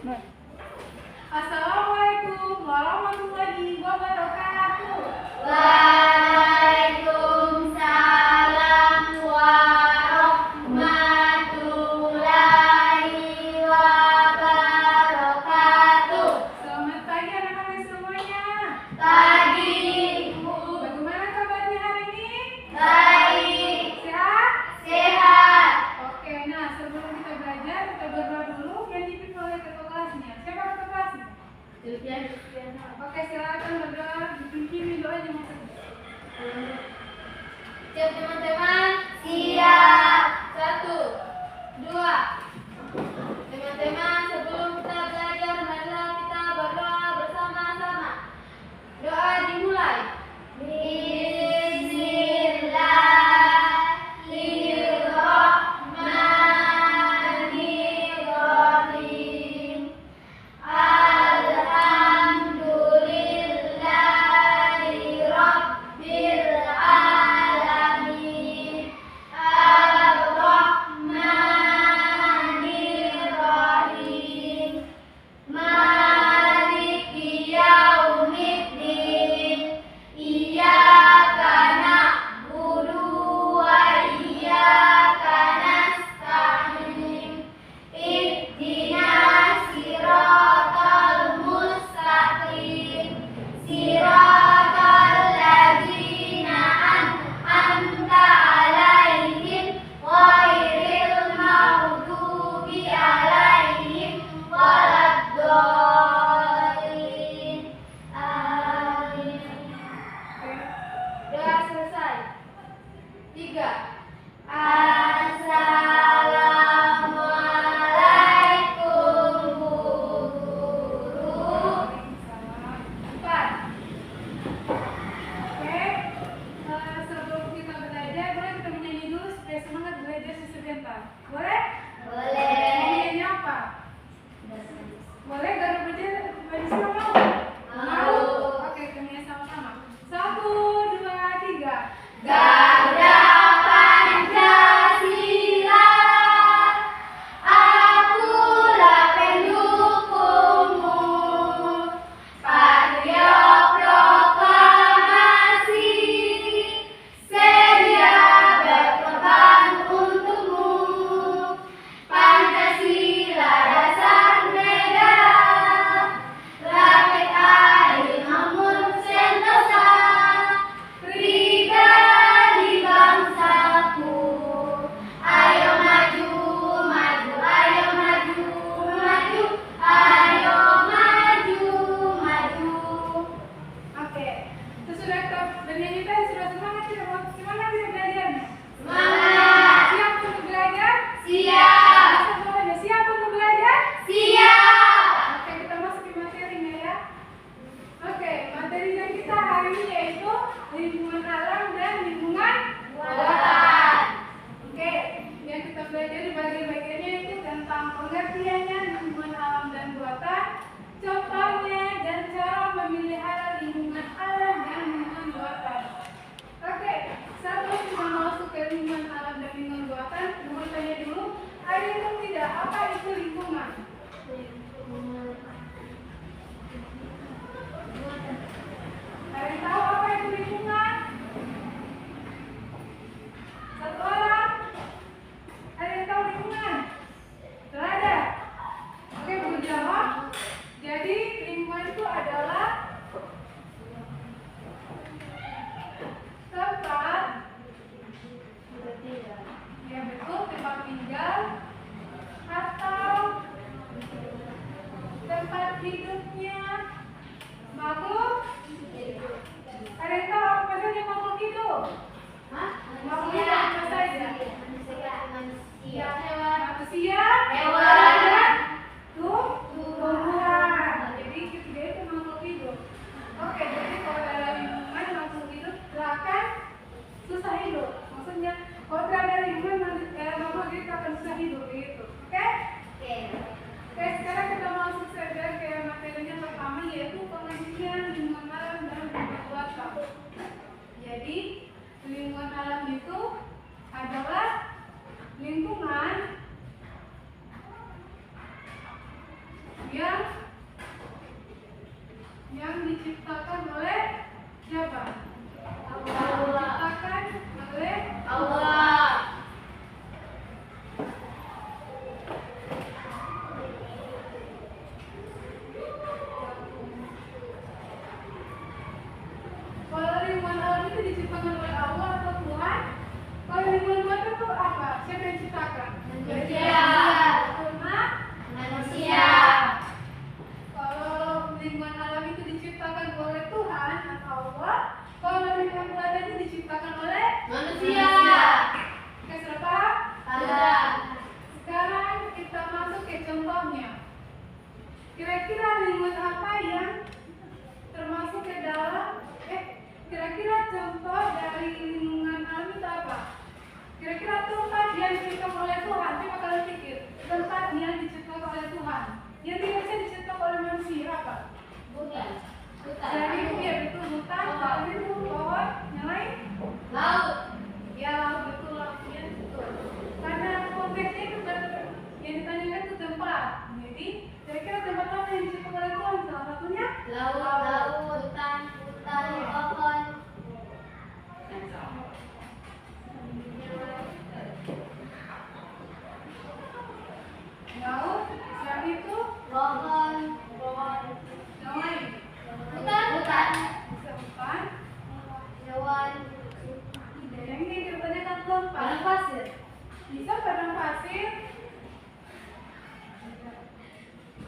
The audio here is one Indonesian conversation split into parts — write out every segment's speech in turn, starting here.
Nah. Assalamualaikum warahmatullahi wabarakatuh. Waalaikumsalam warahmatullahi wabarakatuh. Selamat pagi anak-anak semuanya. Pagi, Bu, bagaimana kabarnya hari ini? baik, Sehat? sehat. Oke, nah sebelum kita belajar, kita berdoa dulu. Yang dipimpin oleh ketua kelasnya. Siapa ketua kelasnya? Oke, silakan berdoa. Dipimpin doanya maksudnya. Siap teman-teman? Siap. 1, 2. Teman-teman, sebelum kita belajar, marilah kita berdoa bersama-sama. Doa dimulai. Bismillahirrahmanirrahim. Alhamdulillahi Rabbil Alamin. Ar-Rahmanir-Rahim. Maliki Yaumiddin. Iyyaka na'budu wa iyyaka nasta'in. Ihdinas siratal mustaqim. Siratal ladzina an'amta 'alaihim ghairil maghdubi 'alaihim waladdallin. Amin. Doa selesai. 3. Assalamualaikum Bu Guru. 4. Oke, sebelum kita belajar, boleh kita menyanyi dulu supaya semangat belajar sebentar. Boleh? Boleh. Nyanyinya apa? Boleh gak belajar sama mau? Mau. Oke, kita nyanyi sama-sama. 1, 2, 3. Garuda Pancasila, akulah pendukungmu. Patriot proklamasi, sedia berkorban untukmu. Pancasila dasar negara, rakyat adil namun sentosa. Pribadi bangsaku, ayo maju, maju, ayo maju, maju, ayo maju, maju. Oke, sesudah kita bernyanyi tadi sudah semangat tidak mau semangat tidak belajarnya? Semangat. Siap untuk belajar? Siap. Bisa semuanya siap untuk belajar? Siap. Oke, kita masuk ke materinya ya. Oke, materi yang kita hari ini yaitu lingkungan alam dan lingkungan Buatan. Oke, yang kita belajar di bagian-bagiannya itu tentang pengertiannya lingkungan alam dan buatan, contohnya dan cara memelihara lingkungan alam dan lingkungan buatan. Oke, sebelum kita masuk ke lingkungan alam dan lingkungan buatan, mau tanya dulu, ada yang tahu tidak apa itu lingkungan? Ada yang tahu apa itu lingkungan? Satu orang? Ada yang tahu lingkungan? Tidak ada? Oke, belum jawab. Jadi lingkungan itu adalah tempat, ya betul, tempat tinggal atau tempat hidupnya makhluk. Ada yang tahu apa saja makhluk hidup? Makhluk hidup apa saja? Manusia, Hewan. dan tumbuhan. Jadi ketiga itu makhluk hidup. Oke, jadi kalau ada lingkungan makhluk hidup akan susah hidup. Maksudnya kalau tidak ada lingkungan makhluk hidup akan susah hidup gitu. Oke? Oke, sekarang kita masuk saja ke materinya pertama yaitu pengertian lingkungan alam dan lingkungan buatan. Jadi lingkungan alam itu adalah lingkungan Kalau lingkungan alam itu diciptakan oleh Allah atau Tuhan? Kalau lingkungan buatan itu apa? Siapa yang ciptakan? Manusia. Tuhan. Manusia. Kalau lingkungan alam itu diciptakan oleh Tuhan atau Allah? Kalau lingkungan buatan itu diciptakan oleh Manusia. Oke, sudah paham? Ada. Sekarang kita masuk ke contohnya. Kira-kira lingkungan apa yang termasuk ke dalam kira-kira contoh dari lingkungan alam itu apa? Kira-kira tempat yang diciptakan oleh Tuhan. Coba kalian pikir, tempat yang diciptakan oleh Tuhan yang tidak bisa diciptakan oleh manusia apa? Bukan. Jadi ya betul, hutan, kalau itu pohon, yang lain? Laut. Ya laut, betul, lautnya betul. Karena konteksnya itu yang ditanyakan itu tempat. Jadi kira-kira tempat apa yang diciptakan oleh Tuhan? Salah satunya Laut. Hutan. Pohon. laut, siapa itu? Pohon. Yang lain? Hutan. Bisa hutan. Hewan. Yang ini dipertanyakan tempat. Padang pasir. Bisa padang pasir.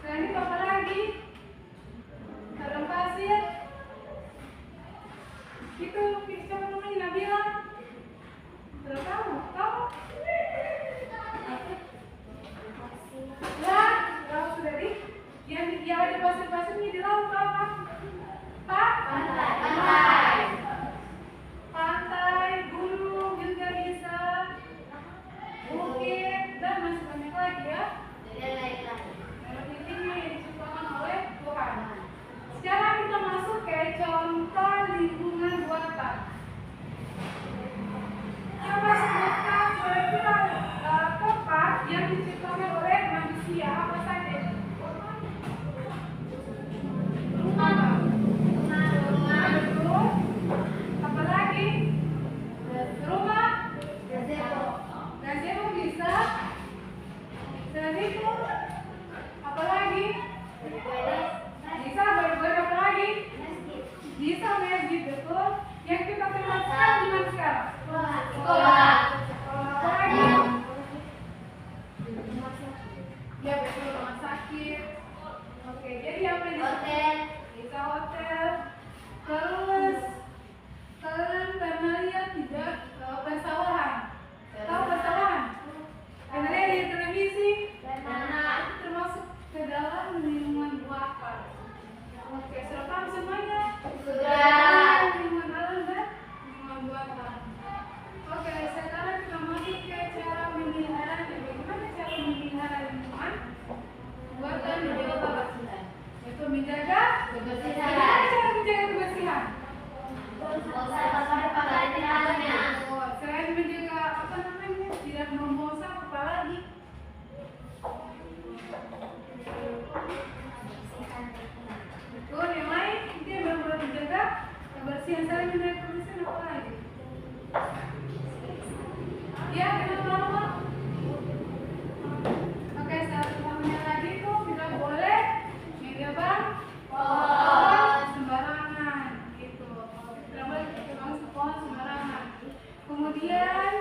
Dan itu apa lagi? Padang pasir. Itu siapa namanya? Nabila. Sudah kamu? Lah, laut sudah di. Yang ada pasir-pasirnya di laut apa? Pantai. Pantai, gunung juga bisa. Bukit dan masih banyak lagi ya. Dan lain-lain. Yang intinya yang diciptakan oleh Tuhan. Sekarang kita masuk ke contoh lingkungan buatan. Coba sebutkan kira-kira tempat yang diciptakan oleh manusia apa saja? Rumah. Rumah betul. Apa lagi? Rumah. Gazebo bisa. Dan itu apa lagi? Bisa berbuat apa lagi? Bisa masjid betul. Yang kita termasukkan di mana sekarang? Sekolah. Apa lagi? Ya betul, rumah sakit. Oke, jadi apa yang Hotel. bisa hotel. Terus kalian pernah lihat tidak persawahan? Tahu persawahan? Pernah lihat di televisi? Pernah. Itu termasuk ke dalam lingkungan buatan. Oke, sudah paham semuanya? Sudah. Lingkungan alam dan lingkungan buatan. Oke, sekarang kita masuk ke cara memeliharanya. Bagaimana cara memelihara lingkungan buatan di Jawa Barat? Yaitu menjaga Kebersihan. Bagaimana cara menjaga kebersihan? Pakai tangannya. Oh, selain menjaga apa namanya? Tidak membuang sampah, apa lagi? Betul, yang lain itu yang benar-benar menjaga kebersihan. Selain menjaga kebersihan apa lagi? Ya, kenapa lama? Oke, satu namanya lagi itu tidak boleh menebang pohon sembarangan gitu. Tidak boleh menebang pohon sembarangan. Kemudian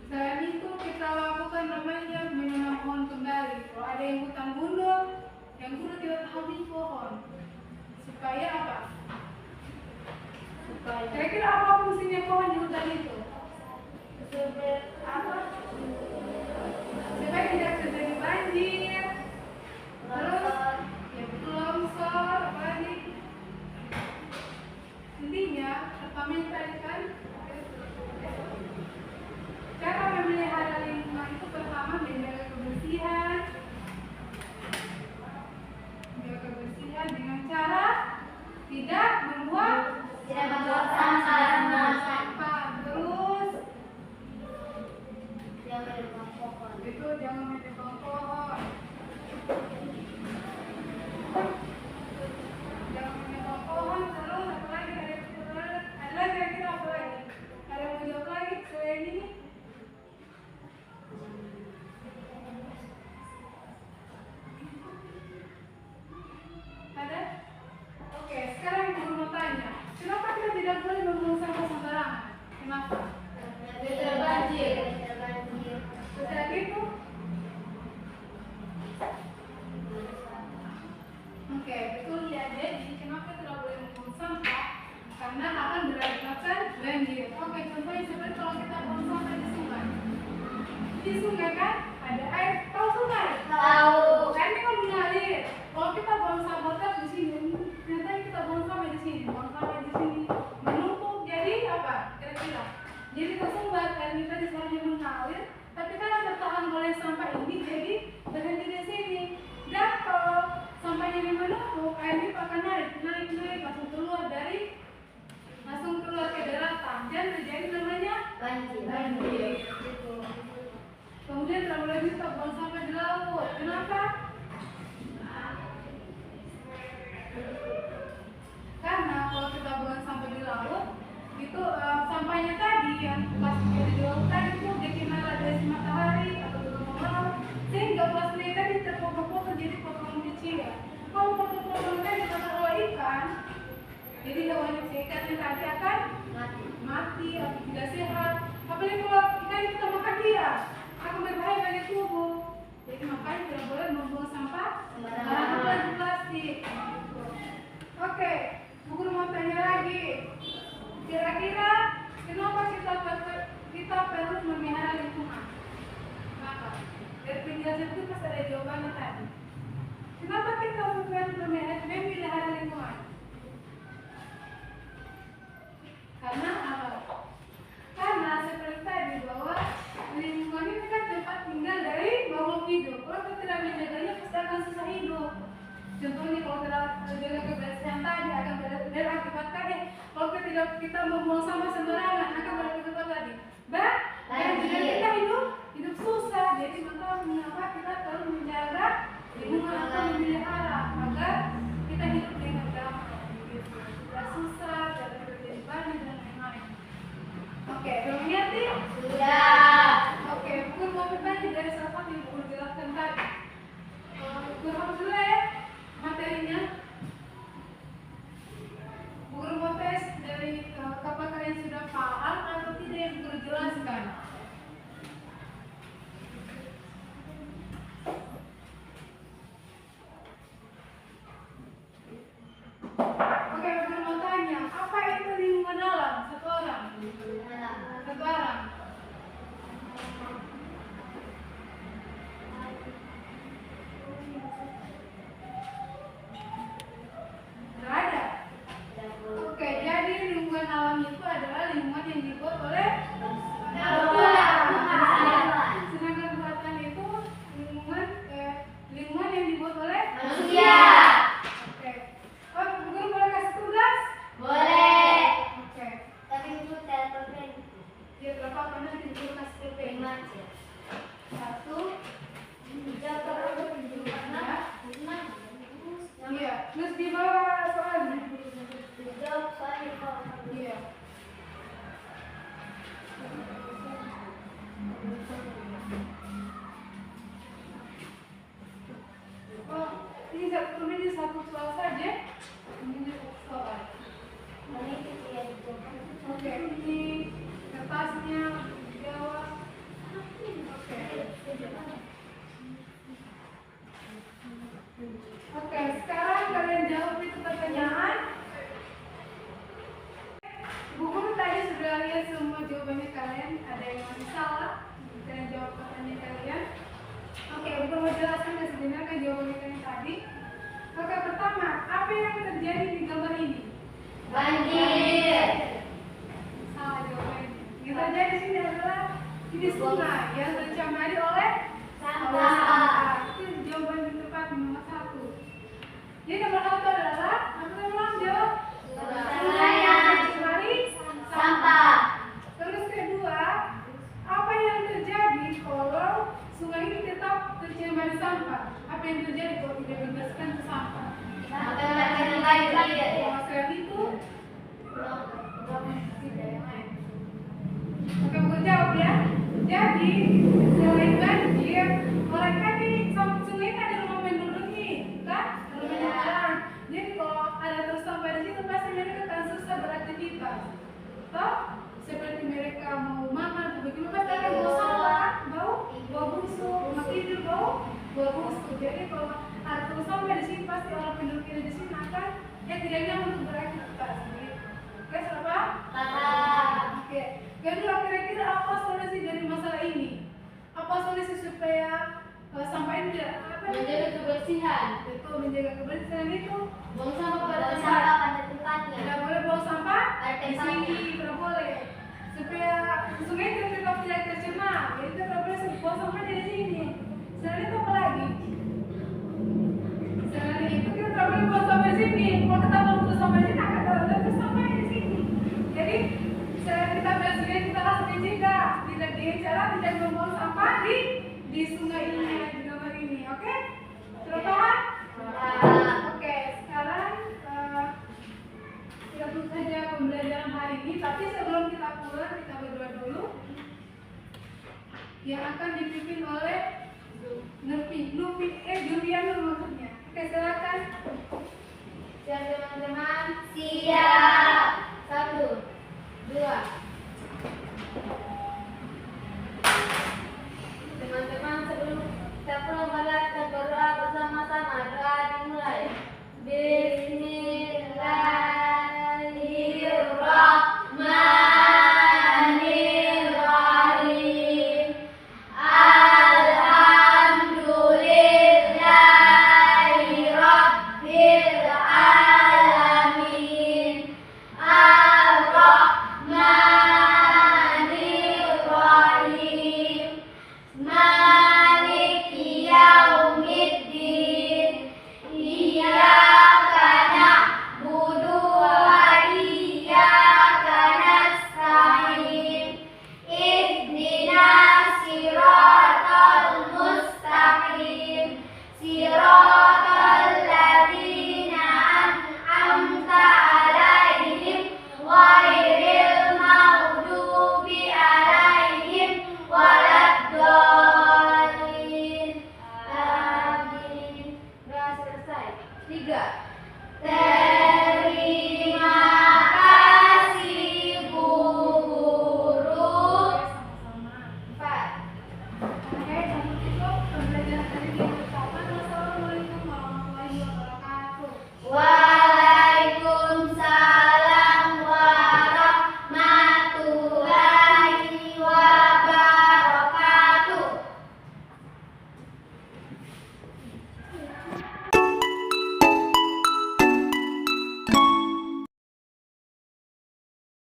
selain itu kita lakukan namanya menanam pohon kembali. Kalau ada yang hutan gundul, yang gundul kita habis pohon. Supaya apa? Kira-kira apa fungsinya pohon di hutan itu? Apa? Supaya tidak terjadi banjir. Terus, ya betul longsor, apa lagi? Intinya, pertama yang tadi kan, cara memelihara lingkungan itu pertama menjaga kebersihan. Menjaga kebersihan dengan cara tidak membuang Tidak membuang sampah. sampah. Terus sungai kan, ada air. Tahu sungai? Tahu. Air ini kan mengalir. Kalau kita buang sampah di sini, ternyata kita buang sampah di sini, menumpuk. Jadi apa? Kira-kira. Jadi tersumbat air kita di sana mengalir, tapi karena tertahan oleh sampah ini, jadi berhenti di sini. Dan kalau sampahnya ini menumpuk, air ini akan naik langsung keluar ke daratan, dan terjadi namanya banjir. Kemudian tidak boleh kita buang sampah di laut. Kenapa? Karena kalau kita buang sampah di laut, itu sampahnya tadi yang plastik di laut tadi itu dia kena radiasi matahari atau gelombang laut, sehingga plastik tadi terpotong-potong jadi potongan kecil. Kalau potong-potong tadi terbawa ikan, jadi hewan ikannya tadi akan mati atau tidak sehat. Apalagi kalau ikan kita makan dia, akan berbahaya bagi tubuh. Jadi makanya tidak boleh membuang sampah sembarangan plastik. Oke, Bu Guru mau tanya lagi. Kira-kira kenapa kita perlu memelihara lingkungan? Kenapa? Dari penjelasan itu pasti ada jawabannya tadi. Kenapa kita perlu memelihara lingkungan? Karena apa? Karena seperti tadi bahwa lingkungan ini kan tempat tinggal dari makhluk hidup. Kalau kita tidak menjaganya, pasti akan susah hidup. Contohnya kalau tidak menjaga kebersihan tadi akan berakibat tadi. Kalau kita membuang sampah sembarangan akan berakibat tadi. Dan jika kita hidup susah. Jadi mengapa kita perlu menjaga lingkungan atau memelihara agar kita hidup dengan damai. Tidak susah, tidak terjadi banjir dan lain-lain. Oke, belum ngerti? Sudah. Oke, Guru mau bertanya dari salah satu yang Guru jelaskan tadi. Guru hapus dulu ya materinya. Guru mau tes dari apakah kalian sudah paham atau tidak yang Guru jelaskan. Oke, Guru mau tanya, apa itu lingkungan alam? Satu orang. Tidak ada. Oke, jadi lingkungan alam itu adalah lingkungan yang dibuat oleh sedangkan buatan itu lingkungan yang dibuat oleh manusia. Oke. Oh, Guru boleh kasih tugas? Boleh. Oke. Tapi itu telepon Ya, berapa apa nanti Guru kasih pulpen? 5 aja. 1. Ya. Iya, terus di bawah soalnya. Jawab soalnya kalau Iya. Oh, ini satu soal saja. Ini satu soal. Oke, ini kertasnya jawab. Oke, sekarang kalian jawab itu pertanyaan. Bu Guru tadi sudah lihat semua jawabannya kalian. Ada yang masih salah, kalian jawab pertanyaan kalian. Oke, Bu Guru mau jelaskan dan sebenarnya jawabannya kalian tadi. Oke, pertama, apa yang terjadi di gambar ini? banjir. Salah jawabannya. Yang terjadi di sini adalah ini sungai yang tercemari oleh Sampah. Itu jawaban yang tepat nomor 1. Jadi nomor 1 adalah apa yang ulang jawab? Sungai yang tercemari sampah. Terus kedua, apa yang terjadi kalau sungai ini tetap tercemari sampah? Apa yang terjadi kalau tidak dibersihkan ke sampah? Akan makin banjir. Selain itu, oke, Guru jawab ya. Jadi selain banjir, mereka di sungai kan ada rumah penduduk nih, kan? Rumah jalan. Jadi kalau ada terus sampah di situ, pasti mereka akan susah beraktivitas. Toh, seperti mereka mau makan, begitu pasti akan bau sampah, bau busuk, rumah tidur bau busuk. Jadi kalau ada terus sampah di sini, pasti orang penduduk di sini akan tidak nyaman untuk beraktivitas. Oke, siapa? Oke. Kedua, kira-kira apa solusi dari masalah ini? Apa solusi Menjaga kebersihan. Betul, menjaga kebersihan itu. Buang sampah pada Buang tempat. sampah pada tempatnya. Tidak boleh buang sampah Pada di tempatnya. sini, tidak boleh. Supaya sungai itu tetap tidak tercemar. Jadi tidak boleh buang sampah di sini. Selain itu apa lagi? Selain itu kita tidak boleh buang sampah di sini. Kalau kita buang sampah di sini akan terlalu sampah di sini. Jadi selain kita bersungai kita harus menjaga tidak dengan cara tidak membuang sampah di sungai ini di nomor ini. Oke? Sudah paham? Oke, sekarang kita tutup saja pembelajaran hari ini. Tapi sebelum kita pulang, kita berdoa dulu. Yang akan dipimpin oleh Juliana maksudnya. Oke, silakan. Siap teman-teman. Siap. 1, 2,